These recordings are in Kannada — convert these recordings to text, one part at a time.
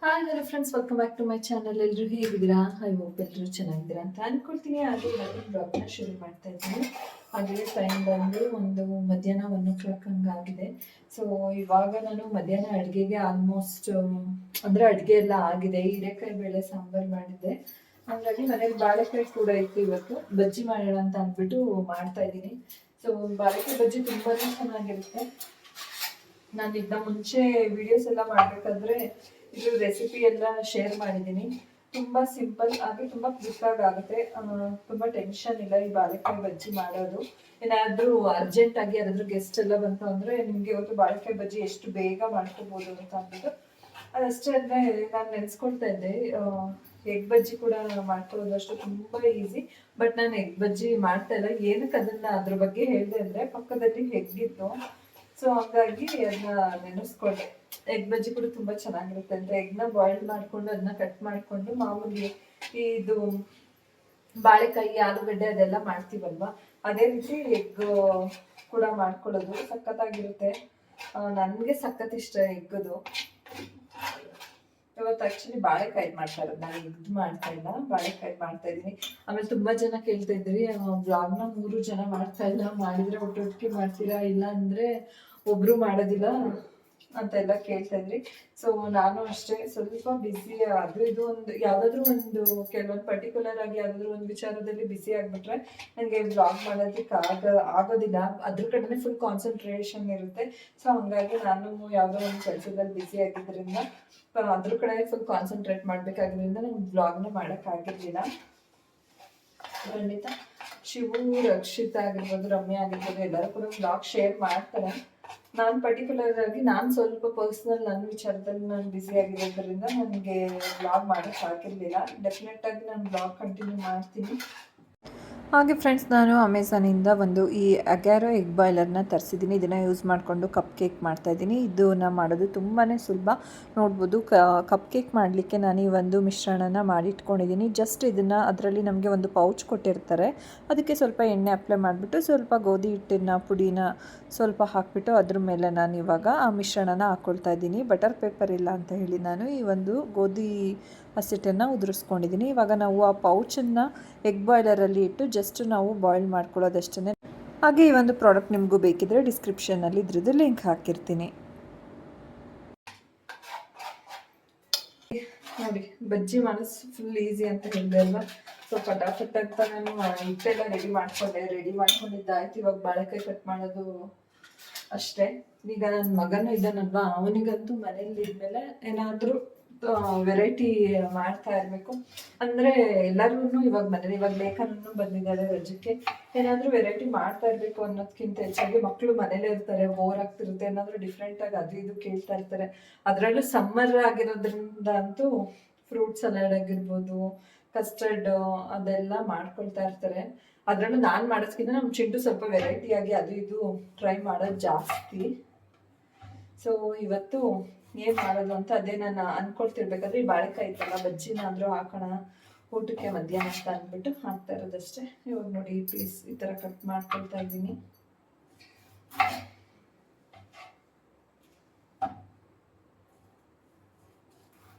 Hi hello friends, welcome back to my channel. ಎಲ್ಲರೂ ಹೇಗಿದ್ದೀರಾ? ಐ ಹೋಪ್ ಎಲ್ಲರೂ ಚೆನ್ನಾಗಿದ್ದೀರಾ ಅಂತ ಅನ್ಕೊಳ್ತೀನಿ. ಹಾಗೆ ಇವತ್ತಿನ ಬ್ಲಾಗ್ನ ಶುರು ಮಾಡ್ತಾ ಇದ್ದೀನಿ. ಹಾಗೆ ಟೈಮ್ ಬಂದು ಒಂದು ಮಧ್ಯಾಹ್ನ 1 o'clock ಹಂಗಾಗಿದೆ. ಸೊ ಇವಾಗ ನಾನು ಮಧ್ಯಾಹ್ನ ಅಡುಗೆಗೆ ಆಲ್ಮೋಸ್ಟ್ ಅಂದರೆ ಅಡುಗೆ ಎಲ್ಲ ಆಗಿದೆ. ಹೀರೆಕಾಯಿ ಬೇಳೆ ಸಾಂಬಾರು ಮಾಡಿದ್ದೆ. ಹಾಗಾಗಿ ಮನೇಲಿ ಬಾಳೆಕಾಯಿ ಕೂಡ ಇತ್ತು. ಇವತ್ತು ಬಜ್ಜಿ ಮಾಡೋಣ ಅಂತ ಅಂದ್ಬಿಟ್ಟು ಮಾಡ್ತಾ ಇದ್ದೀನಿ. ಸೊ ಬಾಳೆಕಾಯಿ ಬಜ್ಜಿ ತುಂಬಾ ಚೆನ್ನಾಗಿರುತ್ತೆ. ನಾನು ಇದನ್ನ ಮುಂಚೆ ವಿಡಿಯೋಸ್ ಎಲ್ಲ ಮಾಡಬೇಕಾದ್ರೆ ಇದು ರೆಸಿಪಿ ಎಲ್ಲ ಶೇರ್ ಮಾಡಿದ್ದೀನಿ. ತುಂಬ ಸಿಂಪಲ್ ಆಗಿ ತುಂಬ ಕ್ವಿಕ್ಕಾಗಿ ಆಗುತ್ತೆ. ತುಂಬ ಟೆನ್ಷನ್ ಇಲ್ಲ ಈ ಬಾಳೆಕಾಯಿ ಬಜ್ಜಿ ಮಾಡೋದು. ಏನಾದರೂ ಅರ್ಜೆಂಟಾಗಿ ಯಾರಾದರೂ ಗೆಸ್ಟ್ ಎಲ್ಲ ಬಂತು ಅಂದರೆ ನಿಮಗೆ ಇವತ್ತು ಬಾಳೆಕಾಯಿ ಬಜ್ಜಿ ಎಷ್ಟು ಬೇಗ ಮಾಡ್ಕೋಬೋದು ಅಂತ ಅಂದ್ಬಿಟ್ಟು ಅದಷ್ಟೇ. ಅಂದರೆ ನಾನು ನೆನೆಸ್ಕೊಳ್ತಾ ಇದ್ದೆ, ಎಗ್ ಬಜ್ಜಿ ಕೂಡ ಮಾಡ್ಕೊಳ್ಳೋದು ಅಷ್ಟು ತುಂಬ ಈಸಿ. ಬಟ್ ನಾನು ಎಗ್ ಬಜ್ಜಿ ಮಾಡ್ತಾ ಇಲ್ಲ. ಏನಕ್ಕೆ ಅದನ್ನು ಅದ್ರ ಬಗ್ಗೆ ಹೇಳಿದೆ ಅಂದರೆ ಪಕ್ಕದಲ್ಲಿ ಎಗ್ಗಿತ್ತು. ಸೊ ಹಾಗಾಗಿ ಅದನ್ನ ನೆನೆಸ್ಕೊಂಡೆ. ಎಗ್ ಬಜ್ಜಿ ಕೂಡ ತುಂಬಾ ಚೆನ್ನಾಗಿರುತ್ತೆ ಅಂತ. ಎಗ್ನ ಬಾಯ್ಲ್ ಮಾಡ್ಕೊಂಡು ಅದನ್ನ ಕಟ್ ಮಾಡ್ಕೊಂಡು ಮಾಮೂಲಿ ಇದು ಬಾಳೆಕಾಯಿ ಆಲೂಗಡ್ಡೆ ಅದೆಲ್ಲ ಮಾಡ್ತೀವಲ್ವಾ, ಅದೇ ರೀತಿ ಎಗ್ ಕೂಡ ಮಾಡ್ಕೊಳ್ಳೋದು ಸಖತ್ತಾಗಿರುತ್ತೆ. ನನಗೆ ಸಖತ್ ಇಷ್ಟ ಎಗ್ಗದು. ಇವತ್ತು ಆಕ್ಚುಲಿ ಬಾಳೆಕಾಯಿ ಮಾಡ್ತಾ ಇರೋದು, ನಾನು ಎಗ್ ಮಾಡ್ತಾ ಇಲ್ಲ, ಬಾಳೆಕಾಯಿ ಮಾಡ್ತಾ ಇದ್ದೀನಿ. ಆಮೇಲೆ ತುಂಬಾ ಜನ ಕೇಳ್ತಾ ಇದ್ರಿ, ಬ್ಲಾಗ್ನ 3 ಜನ ಮಾಡ್ತಾ ಇಲ್ಲ, ಮಾಡಿದ್ರೆ ಒಟ್ಟೊಟ್ಟಿಗೆ ಮಾಡ್ತೀರಾ, ಇಲ್ಲ ಅಂದ್ರೆ ಒಬ್ರು ಮಾಡೋದಿಲ್ಲ ಅಂತೆಲ್ಲ ಕೇಳ್ತಾ ಇದ್ರಿ. ಸೊ ನಾನು ಅಷ್ಟೇ ಸ್ವಲ್ಪ ಬಿಸಿ, ಅದು ಇದು ಒಂದು ಯಾವ್ದಾದ್ರು ಒಂದು ಕೆಲವೊಂದು ಪರ್ಟಿಕ್ಯುಲರ್ ಆಗಿ ಯಾವ್ದಾದ್ರು ಒಂದು ವಿಚಾರದಲ್ಲಿ ಬಿಸಿ ಆಗ್ಬಿಟ್ರೆ ನನಗೆ ಬ್ಲಾಗ್ ಮಾಡೋದಕ್ಕೆ ಆಗೋದಿಲ್ಲ. ಅದ್ರ ಕಡೆನೇ ಫುಲ್ ಕಾನ್ಸಂಟ್ರೇಷನ್ ಇರುತ್ತೆ. ಸೊ ಹಂಗಾಗಿ ನಾನು ಯಾವುದೋ ಒಂದು ಕೆಲಸದಲ್ಲಿ ಬಿಸಿ ಆಗಿದ್ದರಿಂದ ಅದ್ರ ಕಡೆ ಫುಲ್ ಕಾನ್ಸಂಟ್ರೇಟ್ ಮಾಡ್ಬೇಕಾಗಿದ್ದರಿಂದ ನಂಗೆ ಬ್ಲಾಗ್ನ ಮಾಡೋಕ್ಕಾಗಿರ್ಲಿಲ್ಲ. ಖಂಡಿತ ಶಿವು, ರಕ್ಷಿತಾ ಆಗಿರ್ಬೋದು, ರಮ್ಯಾ ಆಗಿರ್ಬೋದು, ಎಲ್ಲರೂ ಕೂಡ ಬ್ಲಾಗ್ ಶೇರ್ ಮಾಡ್ತಾರೆ. ನಾನು ಪರ್ಟಿಕ್ಯುಲರ್ ಆಗಿ ನಾನು ಸ್ವಲ್ಪ ಪರ್ಸ್ನಲ್ ನನ್ನ ವಿಚಾರದಲ್ಲಿ ನಾನು ಬ್ಯುಸಿ ಆಗಿರೋದ್ರಿಂದ ನನಗೆ ಬ್ಲಾಗ್ ಮಾಡೋಕ್ಕಾಗಿರಲಿಲ್ಲ. ಡೆಫಿನೆಟ್ ಆಗಿ ನಾನು ಬ್ಲಾಗ್ ಕಂಟಿನ್ಯೂ ಮಾಡ್ತೀನಿ. ಹಾಗೆ ಫ್ರೆಂಡ್ಸ್, ನಾನು ಅಮೆಝಾನಿಂದ ಒಂದು ಈ ಅಗ್ಯಾರೋ ಎಗ್ ಬಾಯ್ಲರ್ನ ತರಿಸಿದ್ದೀನಿ. ಇದನ್ನು ಯೂಸ್ ಮಾಡಿಕೊಂಡು ಕಪ್ ಕೇಕ್ ಮಾಡ್ತಾಯಿದ್ದೀನಿ. ಇದನ್ನು ಮಾಡೋದು ತುಂಬಾ ಸುಲಭ. ನೋಡ್ಬೋದು, ಕಪ್ ಕೇಕ್ ಮಾಡಲಿಕ್ಕೆ ನಾನು ಈ ಒಂದು ಮಿಶ್ರಣನ ಮಾಡಿಟ್ಕೊಂಡಿದ್ದೀನಿ. ಜಸ್ಟ್ ಇದನ್ನು ಅದರಲ್ಲಿ ನಮಗೆ ಒಂದು ಪೌಚ್ ಕೊಟ್ಟಿರ್ತಾರೆ, ಅದಕ್ಕೆ ಸ್ವಲ್ಪ ಎಣ್ಣೆ ಅಪ್ಲೈ ಮಾಡಿಬಿಟ್ಟು ಸ್ವಲ್ಪ ಗೋಧಿ ಹಿಟ್ಟಿನ ಪುಡಿನ ಸ್ವಲ್ಪ ಹಾಕಿಬಿಟ್ಟು ಅದ್ರ ಮೇಲೆ ನಾನು ಇವಾಗ ಆ ಮಿಶ್ರಣನ ಹಾಕ್ಕೊಳ್ತಾ ಇದ್ದೀನಿ. ಬಟರ್ ಪೇಪರ್ ಇಲ್ಲ ಅಂತ ಹೇಳಿ ನಾನು ಈ ಒಂದು ಗೋಧಿ ಹಸಿಟ್ಟನ್ನು ಉದುರಿಸ್ಕೊಂಡಿದ್ದೀನಿ. ಇವಾಗ ನಾವು ಆ ಪೌಚನ್ನು ಎಗ್ ಬಾಯ್ಲರಲ್ಲಿ ಇಟ್ಟು ಜಸ್ಟ್ ನಾವು ಬಾಯ್ಲ್ ಮಾಡ್ಕೊಳ್ಳೋದಷ್ಟೇ. ಹಾಗೆ ಈ ಒಂದು ಪ್ರಾಡಕ್ಟ್ ನಿಮಗೂ ಬೇಕಿದ್ರೆ ಡಿಸ್ಕ್ರಿಪ್ಷನಲ್ಲಿ ಇದ್ರದ್ದು ಲಿಂಕ್ ಹಾಕಿರ್ತೀನಿ. ನೋಡಿ, ಬಜ್ಜಿ ಮಾಡೋದು ಫುಲ್ ಈಸಿ ಅಂತ ಹೇಳಿದೆ ಅಲ್ವಾ. ಸೊ ಫಟಾಫಟ್ ಅಂತ ನಾನು ಹಿಟ್ಟೆಲ್ಲ ರೆಡಿ ಮಾಡ್ಕೊಂಡಿದ್ದಾಯ್ತು. ಇವಾಗ ಬಾಳೆಕಾಯಿ ಕಟ್ ಮಾಡೋದು ಅಷ್ಟೇ. ಈಗ ನನ್ನ ಮಗನೂ ಇದ್ದಾನಲ್ವಾ, ಅವನಿಗಂತೂ ಮನೇಲಿ ಇದ್ಮೇಲೆ ಏನಾದರೂ ವೆರೈಟಿ ಮಾಡ್ತಾ ಇರಬೇಕು. ಅಂದರೆ ಎಲ್ಲರೂ ಇವಾಗ ಮನೇಲಿ, ಇವಾಗ ಲೇಖನೂ ಬಂದಿದ್ದಾರೆ ರಜಕ್ಕೆ, ಏನಾದರೂ ವೆರೈಟಿ ಮಾಡ್ತಾ ಇರಬೇಕು ಅನ್ನೋದಕ್ಕಿಂತ ಹೆಚ್ಚಾಗಿ ಮಕ್ಕಳು ಮನೇಲೇ ಇರ್ತಾರೆ, ಬೋರ್ ಆಗ್ತಿರುತ್ತೆ, ಏನಾದರೂ ಡಿಫ್ರೆಂಟಾಗಿ ಅದು ಇದು ಕೇಳ್ತಾ ಇರ್ತಾರೆ. ಅದರಲ್ಲೂ ಸಮ್ಮರ್ ಆಗಿರೋದ್ರಿಂದ ಅಂತೂ ಫ್ರೂಟ್ ಸಲಾಡ್ ಆಗಿರ್ಬೋದು, ಕಸ್ಟರ್ಡ್ ಅದೆಲ್ಲ ಮಾಡ್ಕೊಳ್ತಾ ಇರ್ತಾರೆ. ಅದರಲ್ಲೂ ನಾನು ಮಾಡೋದ್ಕಿಂತ ನಮ್ಮ ಚಿಂಟು ಸ್ವಲ್ಪ ವೆರೈಟಿಯಾಗಿ ಅದು ಇದು ಟ್ರೈ ಮಾಡೋದು ಜಾಸ್ತಿ. ಸೊ ಇವತ್ತು ಏನು ಮಾಡೋದು ಅಂತ ಅದೇ ನಾನು ಅಂದ್ಕೊಳ್ತಿರ್ಬೇಕಾದ್ರೆ ಈ ಬಾಳೆಕಾಯಿ ಇತ್ತಲ್ಲ, ಬಜ್ಜಿನಾದರೂ ಹಾಕೋಣ ಊಟಕ್ಕೆ ಮಧ್ಯಾಹ್ನ ಅಂತ ಅಂದ್ಬಿಟ್ಟು ಹಾಕ್ತಾ ಇರೋದಷ್ಟೇ. ಇವಾಗ ನೋಡಿ, ಈ ಪೀಸ್ ಈ ಥರ ಕಟ್ ಮಾಡ್ಕೊಳ್ತಾ ಇದ್ದೀನಿ.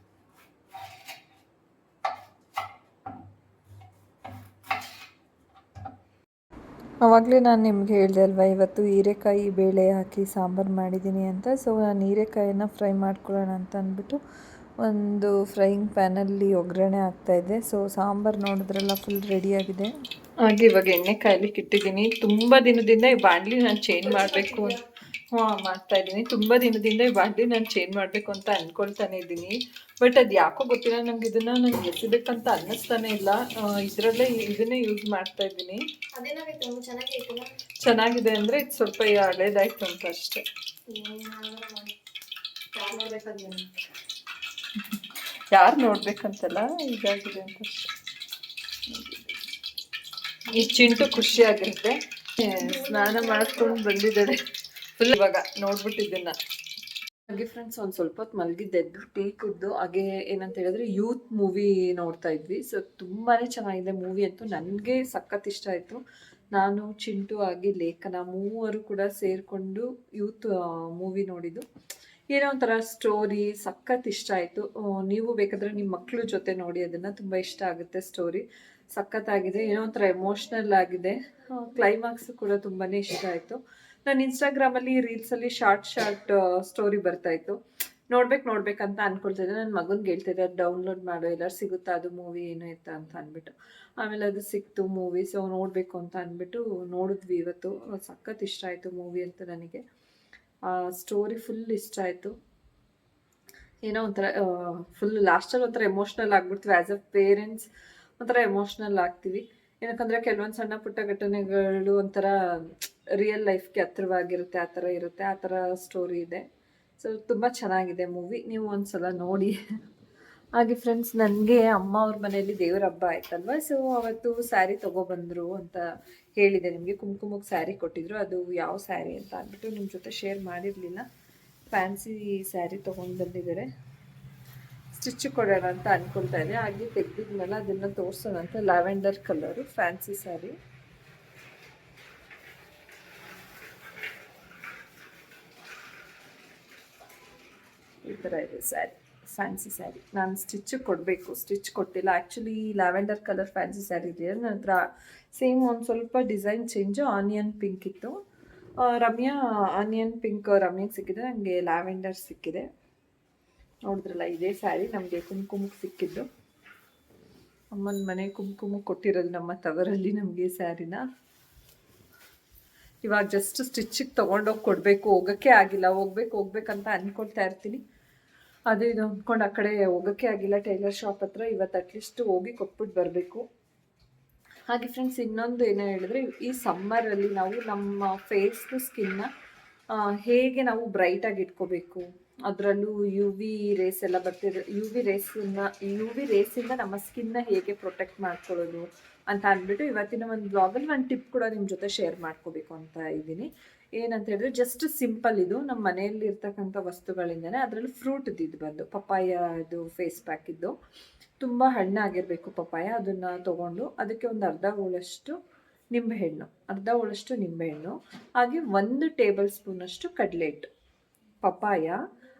ಆವಾಗಲೇ ನಾನು ನಿಮ್ಗೆ ಹೇಳಿದೆ ಅಲ್ವಾ, ಇವತ್ತು ಹೀರೆಕಾಯಿ ಬೇಳೆ ಹಾಕಿ ಸಾಂಬಾರು ಮಾಡಿದ್ದೀನಿ ಅಂತ. ಸೊ ನಾನು ಹೀರೆಕಾಯಿನ ಫ್ರೈ ಮಾಡ್ಕೊಳ್ಳೋಣ ಅಂತ ಅಂದ್ಬಿಟ್ಟು ಒಂದು ಫ್ರೈಯಿಂಗ್ ಪ್ಯಾನಲ್ಲಿ ಒಗ್ಗರಣೆ ಹಾಕ್ತಾಯಿದ್ದೆ. ಸೊ ಸಾಂಬಾರು ನೋಡಿದ್ರೆಲ್ಲ ಫುಲ್ ರೆಡಿಯಾಗಿದೆ. ಹಾಗೆ ಇವಾಗ ಎಣ್ಣೆ ಕಾಯ್ಲಿಕ್ಕೆ ಇಟ್ಟಿದ್ದೀನಿ. ತುಂಬ ದಿನದಿಂದ ಈ ಬಾಣಲಿ ನಾನು ಚೇಂಜ್ ಮಾಡಬೇಕು ಮಾಡ್ತಾ ಇದ್ದೀನಿ. ತುಂಬ ದಿನದಿಂದ ಈ ಬಾಣಲಿ ನಾನು ಚೇಂಜ್ ಮಾಡಬೇಕು ಅಂತ ಅಂದ್ಕೊಳ್ತಾನೆ ಇದ್ದೀನಿ. ಬಟ್ ಅದು ಯಾಕೋ ಗೊತ್ತಿಲ್ಲ, ನನಗೆ ಇದನ್ನು ಎಸಿಬೇಕಂತ ಅನ್ನಿಸ್ತಾನೆ ಇಲ್ಲ. ಇದನ್ನೇ ಯೂಸ್ ಮಾಡ್ತಾ ಇದ್ದೀನಿ. ಚೆನ್ನಾಗಿದೆ ಅಂದರೆ ಇದು ಸ್ವಲ್ಪ ಹಳೇದಾಯ್ತು ಅಂತ ಅಷ್ಟೇ. ಯಾರು ನೋಡ್ಬೇಕಂತಲ್ಲ, ಇದಾಗಿದೆ ಅಂತ ಅಷ್ಟೇ. ಈ ಚಿಂಟು ಖುಷಿಯಾಗಿರುತ್ತೆ. ಸ್ನಾನ ಮಾಡಿಸ್ಕೊಂಡು ಬಂದಿದ್ದಾಳೆ ಫುಲ್. ಇವಾಗ ನೋಡ್ಬಿಟ್ಟು ಇದನ್ನ ಹಾಗೆ ಫ್ರೆಂಡ್ಸ್, ಒಂದು ಸ್ವಲ್ಪ ಹೊತ್ತು ಮಲಗಿದ್ದೆ, ಎದ್ದು ಟೀ ಕುಡ್ದು ಹಾಗೆ ಏನಂತ ಹೇಳಿದ್ರೆ ಯೂತ್ ಮೂವಿ ನೋಡ್ತಾ ಇದ್ವಿ. ಸೊ ತುಂಬಾ ಚೆನ್ನಾಗಿದೆ ಮೂವಿ ಅಂತೂ, ನನಗೆ ಸಖತ್ ಇಷ್ಟ ಆಯಿತು. ನಾನು, ಚಿಂಟು ಹಾಗೆ ಲೇಖನ ಮೂವರು ಕೂಡ ಸೇರಿಕೊಂಡು ಯೂತ್ ಮೂವಿ ನೋಡಿದ್ದು. ಏನೋ ಒಂಥರ ಸ್ಟೋರಿ ಸಖತ್ ಇಷ್ಟ ಆಯಿತು. ನೀವು ಬೇಕಾದರೆ ನಿಮ್ಮ ಮಕ್ಕಳ ಜೊತೆ ನೋಡಿ, ಅದನ್ನು ತುಂಬ ಇಷ್ಟ ಆಗುತ್ತೆ. ಸ್ಟೋರಿ ಸಖತ್ತಾಗಿದೆ, ಏನೋ ಒಂಥರ ಎಮೋಷ್ನಲ್ ಆಗಿದೆ. ಕ್ಲೈಮ್ಯಾಕ್ಸ್ ಕೂಡ ತುಂಬಾ ಇಷ್ಟ ಆಯಿತು. ನಾನು ಇನ್ಸ್ಟಾಗ್ರಾಮಲ್ಲಿ ರೀಲ್ಸಲ್ಲಿ ಶಾರ್ಟ್ ಸ್ಟೋರಿ ಬರ್ತಾಯಿತ್ತು. ನೋಡ್ಬೇಕಂತ ಅನ್ಕೊಳ್ತಿದ್ದೆ. ನನ್ನ ಮಗನಿಗೆ ಹೇಳ್ತಿದ್ದೆ ಅದು ಡೌನ್ಲೋಡ್ ಮಾಡೋ, ಎಲ್ಲರೂ ಸಿಗುತ್ತಾ ಅದು ಮೂವಿ ಏನು ಇತ್ತ ಅಂತ ಅಂದ್ಬಿಟ್ಟು. ಆಮೇಲೆ ಅದು ಸಿಕ್ತು ಮೂವಿ. ಸೊ ನೋಡಬೇಕು ಅಂತ ಅಂದ್ಬಿಟ್ಟು ನೋಡಿದ್ವಿ ಇವತ್ತು. ಸಖತ್ ಇಷ್ಟ ಆಯಿತು ಮೂವಿ ಅಂತ ನನಗೆ. ಸ್ಟೋರಿ ಫುಲ್ ಇಷ್ಟ ಆಯಿತು. ಏನೋ ಒಂಥರ ಫುಲ್ ಲಾಸ್ಟಲ್ಲಿ ಒಂಥರ ಎಮೋಷ್ನಲ್ ಆಗ್ಬಿಡ್ತೀವಿ. ಆ್ಯಸ್ ಅ ಪೇರೆಂಟ್ಸ್ ಒಂಥರ ಎಮೋಷ್ನಲ್ ಆಗ್ತೀವಿ. ಏನಕ್ಕಂದರೆ ಕೆಲವೊಂದು ಸಣ್ಣ ಪುಟ್ಟ ಘಟನೆಗಳು ಒಂಥರ ರಿಯಲ್ ಲೈಫ್ಗೆ ಹತ್ರವಾಗಿರುತ್ತೆ, ಆ ಥರ ಇರುತ್ತೆ. ಆ ಥರ ಸ್ಟೋರಿ ಇದೆ. ಸೊ ತುಂಬ ಚೆನ್ನಾಗಿದೆ ಮೂವಿ, ನೀವು ಒಂದ್ಸಲ ನೋಡಿ. ಹಾಗೆ ಫ್ರೆಂಡ್ಸ್, ನನಗೆ ಅಮ್ಮ ಅವ್ರ ಮನೆಯಲ್ಲಿ ದೇವರ ಹಬ್ಬ ಆಯ್ತಲ್ವ, ಸೊ ಅವತ್ತು ಸ್ಯಾರಿ ತೊಗೊಬಂದರು ಅಂತ ಹೇಳಿದೆ ನಿಮಗೆ. ಕುಂಕುಮಕ್ಕೆ ಸ್ಯಾರಿ ಕೊಟ್ಟಿದ್ರು, ಅದು ಯಾವ ಸ್ಯಾರಿ ಅಂತ ಅಂದ್ಬಿಟ್ಟು ನಿಮ್ಮ ಜೊತೆ ಶೇರ್ ಮಾಡಿರಲಿಲ್ಲ. ಫ್ಯಾನ್ಸಿ ಸ್ಯಾರಿ ತೊಗೊಂಡು ಬಂದಿದ್ದಾರೆ. ಸ್ಟಿಚ್ ಕೊಡೋಣ ಅಂತ ಅಂದ್ಕೊಳ್ತಾ ಇದ್ದೆ. ಹಾಗೆ ತೆಗೆದಿದ್ಮೇಲೆ ಅದನ್ನು ತೋರಿಸೋಣ ಅಂತ. Lavender colour fancy sari. ಈ ಥರ ಇದೆ ಸ್ಯಾರಿ, ಫ್ಯಾನ್ಸಿ ಸ್ಯಾರಿ. ನಾನು ಸ್ಟಿಚ್ ಕೊಟ್ಟಿಲ್ಲ. Actually lavender colour fancy sari ಇದೆ ನನ್ನ ಹತ್ರ. ಸೇಮ್ ಒಂದು ಸ್ವಲ್ಪ ಡಿಸೈನ್ ಚೇಂಜು. ಆನಿಯನ್ ಪಿಂಕ್ ಇತ್ತು. ರಮ್ಯಾ ಆನಿಯನ್ ಪಿಂಕ್ ರಮ್ಯಾಗೆ ಸಿಕ್ಕಿದೆ, ನನಗೆ ಲ್ಯಾವೆಂಡರ್ ಸಿಕ್ಕಿದೆ. ನೋಡಿದ್ರಲ್ಲ, ಇದೇ ಸ್ಯಾರಿ ನಮಗೆ ಕುಂಕುಮಕ್ಕೆ ಸಿಕ್ಕಿದ್ದು. ಅಮ್ಮನ ಮನೆ ಕುಂಕುಮಕ್ಕೆ ಕೊಟ್ಟಿರೋದು ನಮ್ಮ ತವರಲ್ಲಿ ನಮಗೆ ಸ್ಯಾರಿನ. ಇವಾಗ ಜಸ್ಟ್ ಸ್ಟಿಚ್ಚಿಗೆ ತೊಗೊಂಡೋಗಿ ಕೊಡಬೇಕು, ಹೋಗೋಕ್ಕೆ ಆಗಿಲ್ಲ. ಹೋಗ್ಬೇಕಂತ ಅಂದ್ಕೊಳ್ತಾ ಇರ್ತೀನಿ. ಅದು ಇದು ಅಂದ್ಕೊಂಡು ಆ ಕಡೆ ಹೋಗೋಕ್ಕೆ ಆಗಿಲ್ಲ ಟೈಲರ್ ಶಾಪ್ ಹತ್ರ. ಇವತ್ತು ಅಟ್ಲೀಸ್ಟ್ ಹೋಗಿ ಕೊಟ್ಬಿಟ್ಟು ಬರಬೇಕು. ಹಾಗೆ ಫ್ರೆಂಡ್ಸ್, ಇನ್ನೊಂದು ಏನೋ ಹೇಳಿದ್ರೆ, ಈ ಸಮ್ಮರಲ್ಲಿ ನಾವು ನಮ್ಮ ಫೇಸ್ದು ಸ್ಕಿನ್ನ ಹೇಗೆ ನಾವು ಬ್ರೈಟಾಗಿ ಇಟ್ಕೋಬೇಕು, ಅದರಲ್ಲೂ ಯು ವಿ ರೇಸ್ ಎಲ್ಲ ಬರ್ತಿದೆ. ಯು ವಿ ರೇಸಿಂದ ನಮ್ಮ ಸ್ಕಿನ್ನ ಹೇಗೆ ಪ್ರೊಟೆಕ್ಟ್ ಮಾಡ್ಕೊಳ್ಳೋದು ಅಂತ ಅಂದ್ಬಿಟ್ಟು ಇವತ್ತಿನ ಒಂದು ಬ್ಲಾಗಲ್ಲಿ ಒಂದು ಟಿಪ್ ಕೂಡ ನಿಮ್ಮ ಜೊತೆ ಶೇರ್ ಮಾಡ್ಕೋಬೇಕು ಅಂತ ಇದ್ದೀನಿ. ಏನಂತ ಹೇಳಿದ್ರೆ, ಜಸ್ಟ್ ಸಿಂಪಲ್ ಇದು ನಮ್ಮ ಮನೆಯಲ್ಲಿ ಇರ್ತಕ್ಕಂಥ ವಸ್ತುಗಳಿಂದನೇ. ಅದರಲ್ಲಿ ಫ್ರೂಟ್ದು ಇದು ಬಂದು ಪಪ್ಪಾಯ ಇದು ಫೇಸ್ ಪ್ಯಾಕ್ ಇದ್ದು, ತುಂಬ ಹಣ್ಣಾಗಿರಬೇಕು ಪಪ್ಪಾಯ. ಅದನ್ನು ತೊಗೊಂಡು ಅದಕ್ಕೆ ಒಂದು ಅರ್ಧ ಹೋಳಷ್ಟು ನಿಂಬೆಹಣ್ಣು, ಹಾಗೆ 1 ಟೇಬಲ್ ಸ್ಪೂನಷ್ಟು ಕಡಲೆ ಹಿಟ್ಟು. ಪಪ್ಪಾಯ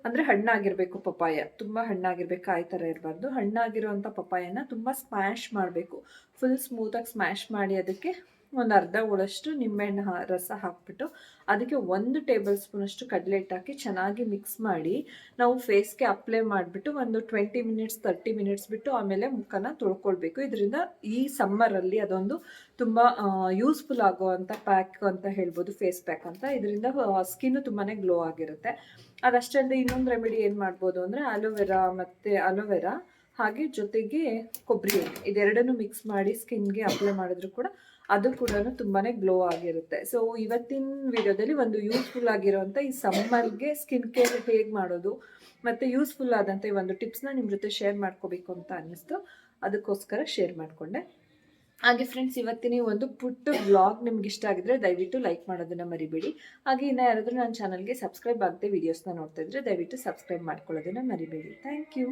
ಅಂದರೆ ಹಣ್ಣಾಗಿರಬೇಕು ಪಪ್ಪಾಯ, ತುಂಬ ಹಣ್ಣಾಗಿರ್ಬೇಕು, ಕಾಯಿ ಥರ ಇರಬಾರ್ದು. ಹಣ್ಣಾಗಿರೋವಂಥ ಪಪ್ಪಾಯನ ತುಂಬ ಸ್ಮ್ಯಾಶ್ ಮಾಡಬೇಕು. ಫುಲ್ ಸ್ಮೂತಾಗಿ ಸ್ಮ್ಯಾಶ್ ಮಾಡಿ ಅದಕ್ಕೆ ಒಂದು ಅರ್ಧ ಹೋಳಷ್ಟು ನಿಂಬೆಹಣ್ಣು ರಸ ಹಾಕ್ಬಿಟ್ಟು ಅದಕ್ಕೆ 1 ಟೇಬಲ್ ಸ್ಪೂನಷ್ಟು ಕಡಲೆ ಹಿಟ್ಟು ಹಾಕಿ ಚೆನ್ನಾಗಿ ಮಿಕ್ಸ್ ಮಾಡಿ ನಾವು ಫೇಸ್ಗೆ ಅಪ್ಲೈ ಮಾಡಿಬಿಟ್ಟು ಒಂದು 20 ಮಿನಿಟ್ಸ್ 30 ಮಿನಿಟ್ಸ್ ಬಿಟ್ಟು ಆಮೇಲೆ ಮುಖನ ತೊಳ್ಕೊಳ್ಬೇಕು. ಇದರಿಂದ ಈ ಸಮ್ಮರಲ್ಲಿ ಅದೊಂದು ತುಂಬ ಯೂಸ್ಫುಲ್ ಆಗುವಂಥ ಪ್ಯಾಕ್ ಅಂತ ಹೇಳ್ಬೋದು, ಫೇಸ್ ಪ್ಯಾಕ್ ಅಂತ. ಇದರಿಂದ ಸ್ಕಿನ್ನು ತುಂಬಾ ಗ್ಲೋ ಆಗಿರುತ್ತೆ. ಅದಷ್ಟೇ ಅಲ್ಲದೆ ಇನ್ನೊಂದು ರೆಮಿಡಿ ಏನು ಮಾಡ್ಬೋದು ಅಂದರೆ, ಅಲೋವೆರಾ ಹಾಗೆ ಜೊತೆಗೆ ಕೊಬ್ಬರಿ ಎಣ್ಣೆ, ಇದೆರಡನ್ನು ಮಿಕ್ಸ್ ಮಾಡಿ ಸ್ಕಿನ್ಗೆ ಅಪ್ಲೈ ಮಾಡಿದ್ರು ಕೂಡ ಅದು ಕೂಡ ತುಂಬಾ ಗ್ಲೋ ಆಗಿರುತ್ತೆ. ಸೊ ಇವತ್ತಿನ ವಿಡಿಯೋದಲ್ಲಿ ಒಂದು ಯೂಸ್ಫುಲ್ ಆಗಿರೋಂಥ ಈ ಸಮ್ಮರ್ಗೆ ಸ್ಕಿನ್ ಕೇರ್ ಹೇಗೆ ಮಾಡೋದು ಮತ್ತು ಯೂಸ್ಫುಲ್ ಆದಂಥ ಈ ಒಂದು ಟಿಪ್ಸ್ನ ನಿಮ್ಮ ಜೊತೆ ಶೇರ್ ಮಾಡ್ಕೋಬೇಕು ಅಂತ ಅನ್ನಿಸ್ತು. ಅದಕ್ಕೋಸ್ಕರ ಶೇರ್ ಮಾಡಿಕೊಂಡೆ. ಹಾಗೆ ಫ್ರೆಂಡ್ಸ್, ಇವತ್ತಿನ ಒಂದು ಪುಟ್ಟ ವ್ಲಾಗ್ ನಿಮ್ಗೆ ಇಷ್ಟ ಆಗಿದ್ರೆ ದಯವಿಟ್ಟು ಲೈಕ್ ಮಾಡೋದನ್ನು ಮರಿಬೇಡಿ. ಹಾಗೆ ಇನ್ನು ಯಾರಾದರೂ ನನ್ನ ಚಾನಲ್ಗೆ ಸಬ್ಸ್ಕ್ರೈಬ್ ಆಗದೆ ವೀಡಿಯೋಸ್ನ ನೋಡ್ತಾ ಇದ್ರೆ ದಯವಿಟ್ಟು ಸಬ್ಸ್ಕ್ರೈಬ್ ಮಾಡ್ಕೊಳ್ಳೋದನ್ನು ಮರಿಬೇಡಿ. Thank you.